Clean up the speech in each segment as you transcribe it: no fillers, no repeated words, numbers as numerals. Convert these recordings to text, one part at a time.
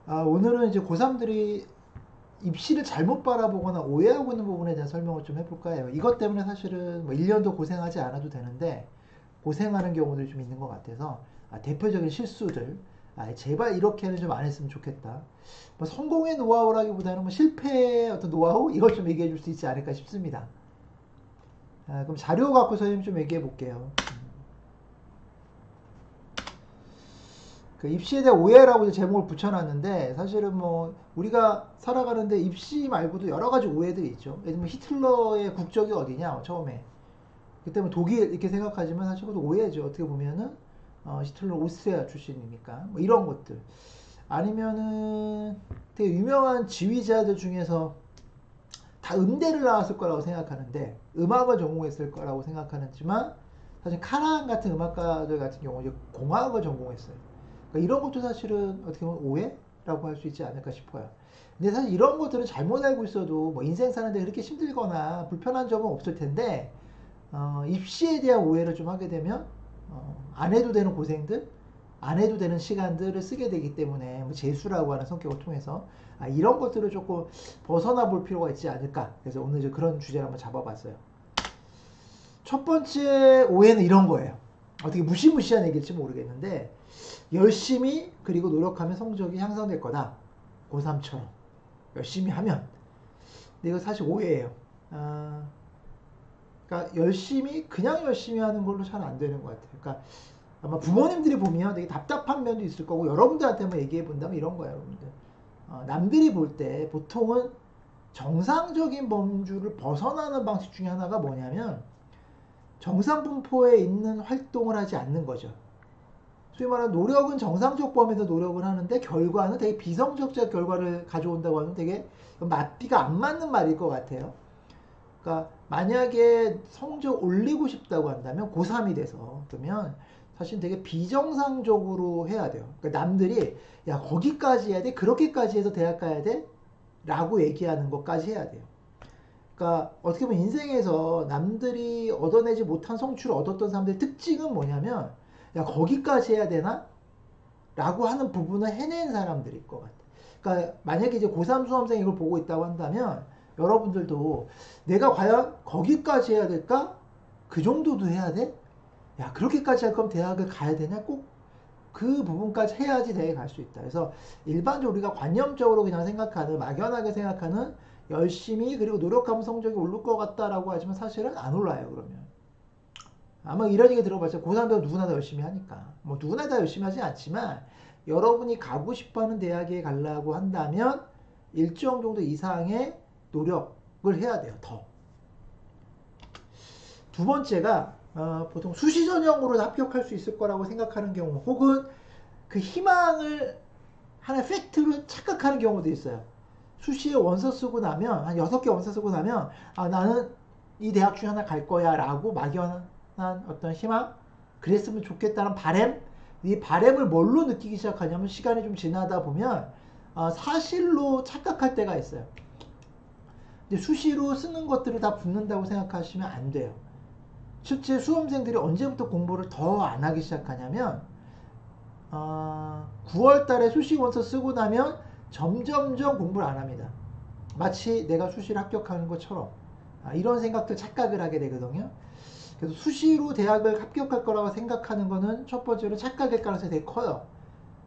오늘은 이제 고3들이 입시를 잘못 바라보거나 오해하고 있는 부분에 대한 설명을 좀 해볼까 해요. 이것 때문에 사실은 뭐 1년도 고생하지 않아도 되는데 고생하는 경우들이 좀 있는 것 같아서 대표적인 실수들 제발 이렇게는 좀 안 했으면 좋겠다. 뭐 성공의 노하우라기보다는 뭐 실패의 어떤 노하우 이걸 좀 얘기해 줄 수 있지 않을까 싶습니다. 그럼 자료 갖고 선생님 좀 얘기해 볼게요. 그 입시에 대한 오해라고 이제 제목을 붙여놨는데 사실은 뭐 우리가 살아가는데 입시 말고도 여러 가지 오해들이 있죠. 예를 들면 히틀러의 국적이 어디냐 처음에 그때 뭐 독일 이렇게 생각하지만 사실 그것도 오해죠. 어떻게 보면은 히틀러 오스트리아 출신이니까 뭐 이런 것들 아니면은 되게 유명한 지휘자들 중에서 다 음대를 나왔을 거라고 생각하는데 음악을 전공했을 거라고 생각하지만 사실 카라한 같은 음악가들 같은 경우 이제 공학을 전공했어요. 그러니까 이런 것도 사실은 어떻게 보면 오해라고 할 수 있지 않을까 싶어요. 근데 사실 이런 것들은 잘못 알고 있어도 뭐 인생 사는데 그렇게 힘들거나 불편한 점은 없을 텐데 입시에 대한 오해를 좀 하게 되면 안 해도 되는 고생들, 안 해도 되는 시간들을 쓰게 되기 때문에 뭐 재수라고 하는 성격을 통해서 이런 것들을 조금 벗어나 볼 필요가 있지 않을까. 그래서 오늘 이제 그런 주제를 한번 잡아봤어요. 첫 번째 오해는 이런 거예요. 어떻게 무시무시한 얘기일지 모르겠는데 열심히 그리고 노력하면 성적이 향상될 거다. 고3처럼 열심히 하면. 근데 이거 사실 오해예요. 그러니까 열심히 그냥 열심히 하는 걸로 잘 안 되는 것 같아요. 그러니까 아마 부모님들이 보면 되게 답답한 면도 있을 거고 여러분들한테 한번 얘기해 본다면 이런 거예요, 여러분들. 남들이 볼 때 보통은 정상적인 범주를 벗어나는 방식 중에 하나가 뭐냐면 정상 분포에 있는 활동을 하지 않는 거죠. 소위 말하는 노력은 정상적 범위에서 노력을 하는데 결과는 되게 비성적적 결과를 가져온다고 하면 되게 맞비가 안 맞는 말일 것 같아요. 그러니까 만약에 성적 올리고 싶다고 한다면 고3이 돼서 그러면 사실 되게 비정상적으로 해야 돼요. 그러니까 남들이 야 거기까지 해야 돼? 그렇게까지 해서 대학 가야 돼? 라고 얘기하는 것까지 해야 돼요. 그러니까 어떻게 보면 인생에서 남들이 얻어내지 못한 성취를 얻었던 사람들의 특징은 뭐냐면 야 거기까지 해야 되나? 라고 하는 부분을 해낸 사람들일 것 같아요. 그러니까 만약에 이제 고3 수험생이 이걸 보고 있다고 한다면 여러분들도 내가 과연 거기까지 해야 될까? 그 정도도 해야 돼? 야 그렇게까지 할 거면 대학을 가야 되냐? 꼭 그 부분까지 해야지 대학에 갈 수 있다. 그래서 일반적으로 우리가 관념적으로 그냥 생각하는 막연하게 생각하는 열심히 그리고 노력하면 성적이 오를 것 같다라고 하지만 사실은 안 올라요. 그러면 아마 이런 얘기 들어봤죠. 고3 도 누구나 다 열심히 하니까. 뭐 누구나 다 열심히 하지 않지만 여러분이 가고 싶어하는 대학에 가려고 한다면 일정 정도 이상의 노력을 해야 돼요. 더. 두 번째가 보통 수시 전형으로 합격할 수 있을 거라고 생각하는 경우 혹은 그 희망을 하나의 팩트로 착각하는 경우도 있어요. 수시에 원서 쓰고 나면 한 6개 원서 쓰고 나면 나는 이 대학 중에 하나 갈 거야 라고 막연한 어떤 희망 그랬으면 좋겠다는 바램 이 바램을 뭘로 느끼기 시작하냐면 시간이 좀 지나다 보면 사실로 착각할 때가 있어요. 근데 수시로 쓰는 것들을 다 붙는다고 생각하시면 안 돼요. 실제 수험생들이 언제부터 공부를 더 안 하기 시작하냐면 9월 달에 수시 원서 쓰고 나면 점점점 공부를 안 합니다. 마치 내가 수시를 합격하는 것처럼 이런 생각들 착각을 하게 되거든요. 그래서 수시로 대학을 합격할 거라고 생각하는 거는 첫 번째로 착각일 가능성이 되게 커요.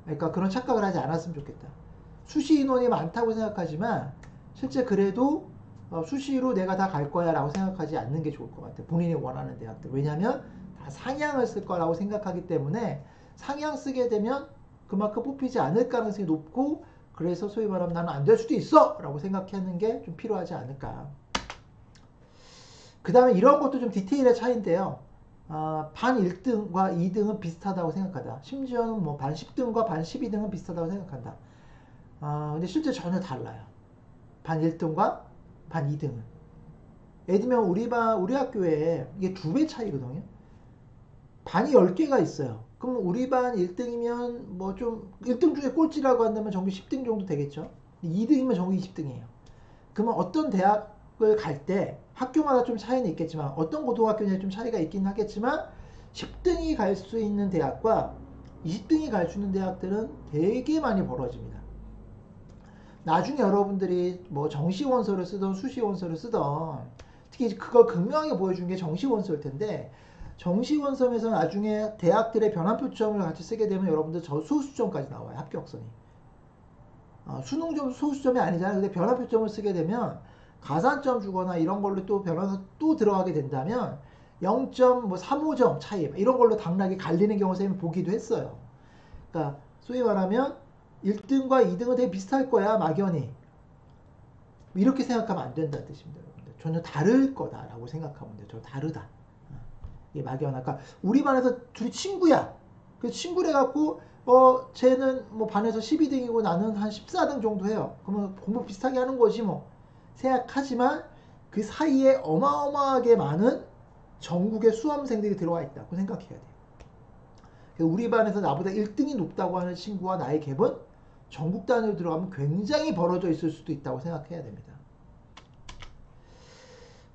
그러니까 그런 착각을 하지 않았으면 좋겠다. 수시 인원이 많다고 생각하지만 실제 그래도 수시로 내가 다 갈 거야 라고 생각하지 않는 게 좋을 것 같아요. 본인이 원하는 대학들. 왜냐하면 다 상향을 쓸 거라고 생각하기 때문에 상향 쓰게 되면 그만큼 뽑히지 않을 가능성이 높고 그래서 소위 말하면 나는 안 될 수도 있어 라고 생각하는 게 좀 필요하지 않을까. 그 다음에 이런 것도 좀 디테일의 차이인데요. 반 1등과 2등은 비슷하다고 생각하다. 심지어는 뭐 반 10등과 반 12등은 비슷하다고 생각한다. 근데 실제 전혀 달라요. 반 1등과 반 2등은. 예를 들면 우리 학교에 이게 2배 차이거든요. 반이 10개가 있어요. 그럼 우리 반 1등이면 뭐 좀 1등 중에 꼴찌라고 한다면 전교 10등 정도 되겠죠. 2등이면 전교 20등이에요. 그러면 어떤 대학을 갈 때 학교마다 좀 차이는 있겠지만 어떤 고등학교에 좀 차이가 있긴 하겠지만 10등이 갈 수 있는 대학과 20등이 갈 수 있는 대학들은 되게 많이 벌어집니다. 나중에 여러분들이 뭐 정시 원서를 쓰던 수시 원서를 쓰던 특히 그걸 극명하게 보여준 게 정시 원서일 텐데 정시 원서에서 나중에 대학들의 변환표점을 같이 쓰게 되면 여러분들 저 소수점까지 나와요. 합격선이. 수능 점 소수점이 아니잖아요. 근데 변환표점을 쓰게 되면 가산점 주거나 이런 걸로 또 변환서 또 들어가게 된다면 0.35점 차이 이런 걸로 당락이 갈리는 경우 선생님이 보기도 했어요. 그러니까 소위 말하면 1등과 2등은 되게 비슷할 거야 막연히 이렇게 생각하면 안 된다는 뜻입니다. 여러분들. 전혀 다를 거다라고 생각하면 돼요. 저 다르다. 이게 막연한. 그러니까 우리 반에서 둘이 친구야. 그 친구래 갖고 쟤는 뭐 반에서 12등이고 나는 한 14등 정도 해요. 그러면 공부 비슷하게 하는 거지 뭐. 생각하지만 그 사이에 어마어마하게 많은 전국의 수험생들이 들어와 있다고 생각해야 돼요. 우리 반에서 나보다 1등이 높다고 하는 친구와 나의 갭은 전국 단위로 들어가면 굉장히 벌어져 있을 수도 있다고 생각해야 됩니다.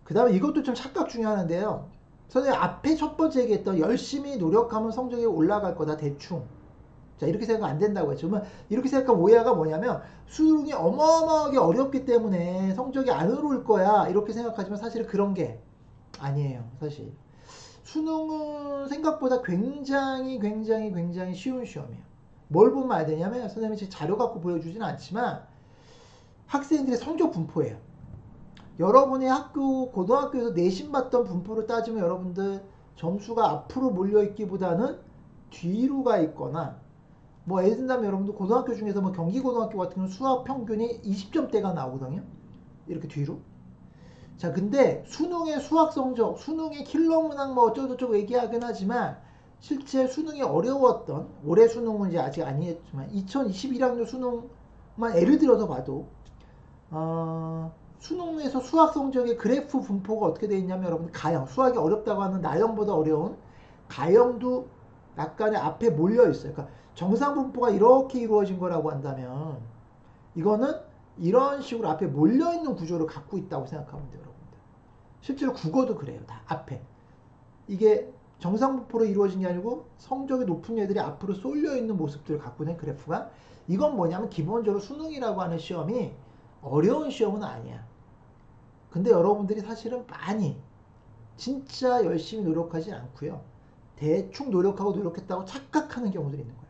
그 다음에 이것도 좀 착각 중에 하나인데요. 선생님 앞에 첫 번째 얘기했던 열심히 노력하면 성적이 올라갈 거다 대충. 자 이렇게 생각 안 된다고 했죠. 이렇게 생각하면 오해가 뭐냐면 수능이 어마어마하게 어렵기 때문에 성적이 안 오를 거야 이렇게 생각하지만 사실은 그런 게 아니에요. 사실 수능은 생각보다 굉장히 쉬운 시험이에요. 뭘 보면 알 되냐면 선생님이 제 자료 갖고 보여주진 않지만 학생들의 성적 분포예요. 여러분의 학교 고등학교에서 내신 봤던 분포를 따지면 여러분들 점수가 앞으로 몰려있기보다는 뒤로 가 있거나 뭐 예를 들면 여러분들 고등학교 중에서 뭐 경기고등학교 같은 경우는 수학 평균이 20점대가 나오거든요. 이렇게 뒤로. 자 근데 수능의 수학 성적, 수능의 킬러 문항 뭐 어쩌고저쩌고 얘기하긴 하지만 실제 수능이 어려웠던 올해 수능은 이제 아직 아니었지만 2021학년 수능만 예를 들어서 봐도 수능에서 수학 성적의 그래프 분포가 어떻게 되어 있냐면 여러분 가형, 수학이 어렵다고 하는 나형보다 어려운 가형도 약간의 앞에 몰려 있어요. 그러니까 정상 분포가 이렇게 이루어진 거라고 한다면 이거는 이런 식으로 앞에 몰려 있는 구조를 갖고 있다고 생각하면 돼요, 여러분들. 실제로 국어도 그래요, 다 앞에. 이게 정상 분포로 이루어진 게 아니고 성적이 높은 애들이 앞으로 쏠려 있는 모습들을 갖고 있는 그래프가 이건 뭐냐면 기본적으로 수능이라고 하는 시험이 어려운 시험은 아니야. 근데 여러분들이 사실은 많이 진짜 열심히 노력하지 않고요. 대충 노력하고 노력했다고 착각하는 경우들이 있는 거예요.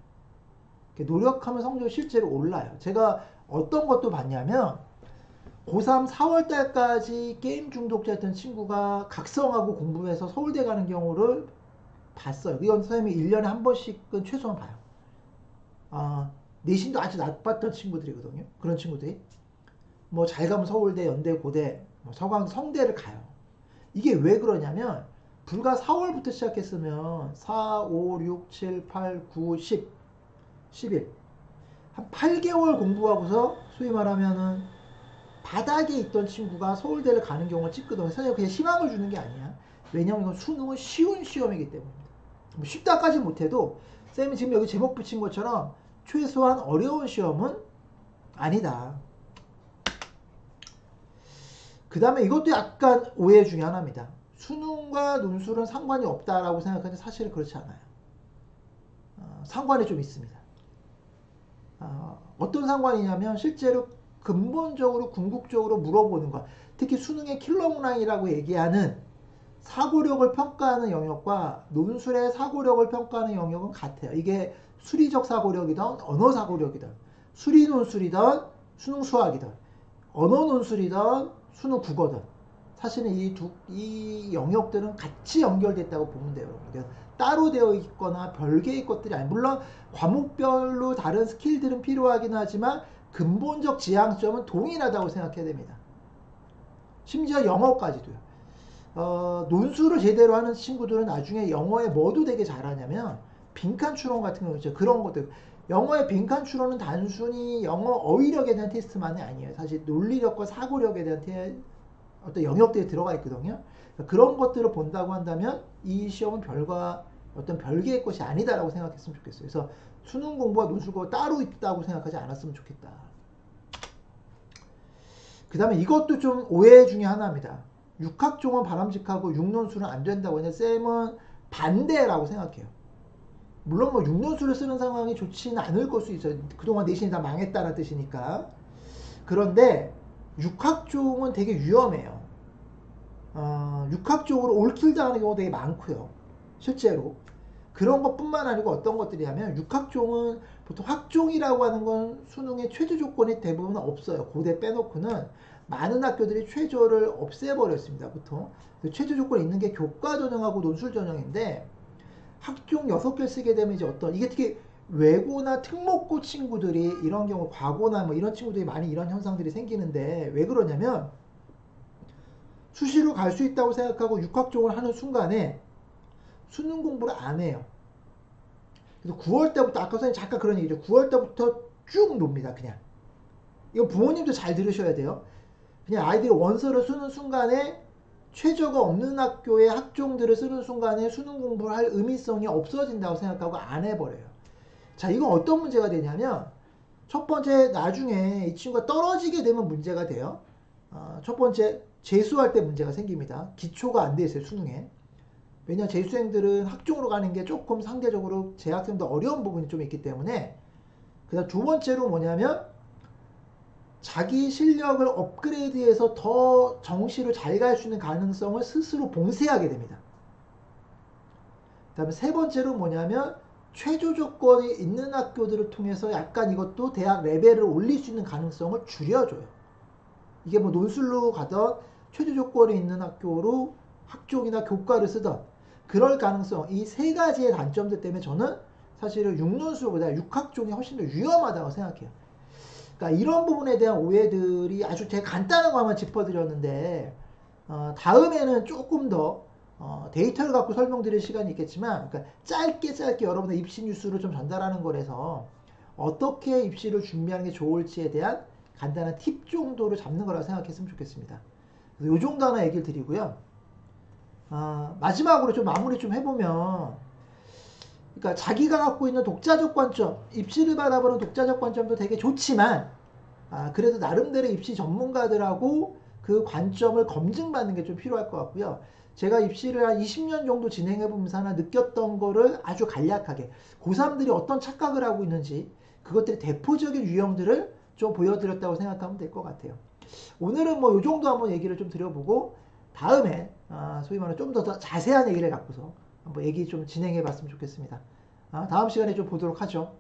노력하면 성적이 실제로 올라요. 제가 어떤 것도 봤냐면 고3 4월 달까지 게임 중독자였던 친구가 각성하고 공부해서 서울대 가는 경우를 봤어요. 이건 선생님이 1년에 한 번씩은 최소한 봐요. 내신도 아주 나빴던 친구들이거든요. 그런 친구들이. 뭐 잘 가면 서울대, 연대, 고대, 뭐 서강, 성대를 가요. 이게 왜 그러냐면 불과 4월부터 시작했으면 4, 5, 6, 7, 8, 9, 10, 11. 한 8개월 공부하고서 소위 말하면은 바닥에 있던 친구가 서울대를 가는 경우가 찍거든요. 선생님 그냥 희망을 주는 게 아니야. 왜냐면 이건 수능은 쉬운 시험이기 때문입니다. 뭐 쉽다까지 못해도 쌤이 지금 여기 제목 붙인 것처럼 최소한 어려운 시험은 아니다. 그 다음에 이것도 약간 오해 중에 하나입니다. 수능과 논술은 상관이 없다라고 생각하는데 사실은 그렇지 않아요. 상관이 좀 있습니다. 어떤 상관이냐면 실제로 근본적으로 궁극적으로 물어보는 것, 특히 수능의 킬러 문항이라고 얘기하는 사고력을 평가하는 영역과 논술의 사고력을 평가하는 영역은 같아요. 이게 수리적 사고력이든 언어 사고력이든 수리 논술이든 수능 수학이든 언어 논술이든 수능 국어든 사실은 이 영역들은 같이 연결됐다고 보면 돼요. 여러분. 따로 되어 있거나 별개의 것들이 아니에요. 물론 과목별로 다른 스킬들은 필요하긴 하지만 근본적 지향점은 동일하다고 생각해야 됩니다. 심지어 영어까지도요. 논술을 제대로 하는 친구들은 나중에 영어에 뭐도 되게 잘하냐면 빈칸 추론 같은 거 있죠. 그런 것들. 영어의 빈칸 추론은 단순히 영어 어휘력에 대한 테스트만이 아니에요. 사실 논리력과 사고력에 대한 어떤 영역들이 들어가 있거든요. 그런 것들을 본다고 한다면 이 시험은 어떤 별개의 것이 아니다라고 생각했으면 좋겠어요. 그래서 수능 공부와 논술 공부가 따로 있다고 생각하지 않았으면 좋겠다. 그 다음에 이것도 좀 오해 중에 하나입니다. 육학종은 바람직하고 육논술은 안 된다고 했는데 쌤은 반대라고 생각해요. 물론 뭐 육논술을 쓰는 상황이 좋지는 않을 걸 수 있어요. 그동안 내신이 다 망했다는 뜻이니까. 그런데 육학종은 되게 위험해요. 육학종으로 올킬 당하는 경우가 되게 많고요. 실제로. 그런 것뿐만 아니고 어떤 것들이냐면 육학종은 보통 학종이라고 하는 건 수능의 최저 조건이 대부분 없어요. 고대 빼놓고는 많은 학교들이 최저를 없애버렸습니다. 보통. 최저 조건이 있는 게 교과 전형하고 논술 전형인데 학종 6개 쓰게 되면 이제 이게 특히 외고나 특목고 친구들이 이런 경우 과고나 뭐 이런 친구들이 많이 이런 현상들이 생기는데 왜 그러냐면 수시로 갈 수 있다고 생각하고 육학종을 하는 순간에 수능 공부를 안 해요. 그래서 9월 때부터 아까 선생님 잠깐 그런 얘기죠. 9월 때부터 쭉 놉니다. 그냥. 이거 부모님도 잘 들으셔야 돼요. 그냥 아이들이 원서를 쓰는 순간에 최저가 없는 학교의 학종들을 쓰는 순간에 수능 공부를 할 의미성이 없어진다고 생각하고 안 해버려요. 자, 이건 어떤 문제가 되냐면 첫 번째 나중에 이 친구가 떨어지게 되면 문제가 돼요. 첫 번째 재수할 때 문제가 생깁니다. 기초가 안 돼 있어요. 수능에. 왜냐 재수생들은 학종으로 가는 게 조금 상대적으로 재학생도 어려운 부분이 좀 있기 때문에. 그다음 두 번째로 뭐냐면 자기 실력을 업그레이드해서 더 정시를 잘 갈 수 있는 가능성을 스스로 봉쇄하게 됩니다. 그 다음에 세 번째로 뭐냐면 최저 조건이 있는 학교들을 통해서 약간 이것도 대학 레벨을 올릴 수 있는 가능성을 줄여줘요. 이게 뭐 논술로 가던 최저 조건이 있는 학교로 학종이나 교과를 쓰던 그럴 가능성, 이 세 가지의 단점들 때문에 저는 사실은 6논술보다 6학종이 훨씬 더 위험하다고 생각해요. 그러니까 이런 부분에 대한 오해들이 아주 제가 간단한 거 한번 짚어드렸는데 다음에는 조금 더 데이터를 갖고 설명드릴 시간이 있겠지만 그러니까 짧게 여러분의 입시 뉴스를 좀 전달하는 거라서 어떻게 입시를 준비하는 게 좋을지에 대한 간단한 팁 정도를 잡는 거라고 생각했으면 좋겠습니다. 이 정도 하나 얘기를 드리고요. 마지막으로 좀 마무리 좀 해보면 그러니까 자기가 갖고 있는 독자적 관점, 입시를 바라보는 독자적 관점도 되게 좋지만 그래도 나름대로 입시 전문가들하고 그 관점을 검증받는 게 좀 필요할 것 같고요. 제가 입시를 한 20년 정도 진행해보면서 하나 느꼈던 거를 아주 간략하게 고3들이 어떤 착각을 하고 있는지 그것들의 대표적인 유형들을 좀 보여드렸다고 생각하면 될 것 같아요. 오늘은 뭐 이 정도 한번 얘기를 좀 드려보고 다음에 소위 말하는 좀 더 자세한 얘기를 갖고서 한번 얘기 좀 진행해 봤으면 좋겠습니다. 다음 시간에 좀 보도록 하죠.